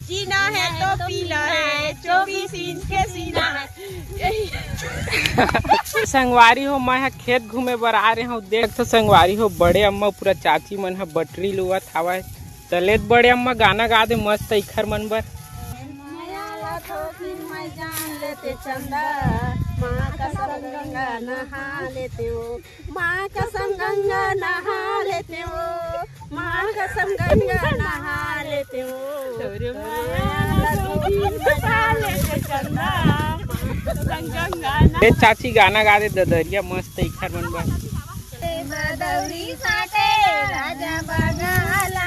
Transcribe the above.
जीना है तो पीना है, 24 इंच के सीना है। संगवारी हो, मैं खेत घूमे बर आ रहे हूँ। देख तो संगवारी हो, बड़े अम्मा पूरा चाची मन है बटरी लुवत हवा। तलेत बड़े अम्मा गाना गा दे मस्त इखर मन बर। जान लेते चंदा, माँ कसम गंगा नहा लेते हो, माँ कसम गंगा नहा लेते हो, माँ कसम गंगा नहा लेते हो। चाची गाना गा दे ददरिया मस्त इखर मन बर। बदौरी साटे राजा बगाला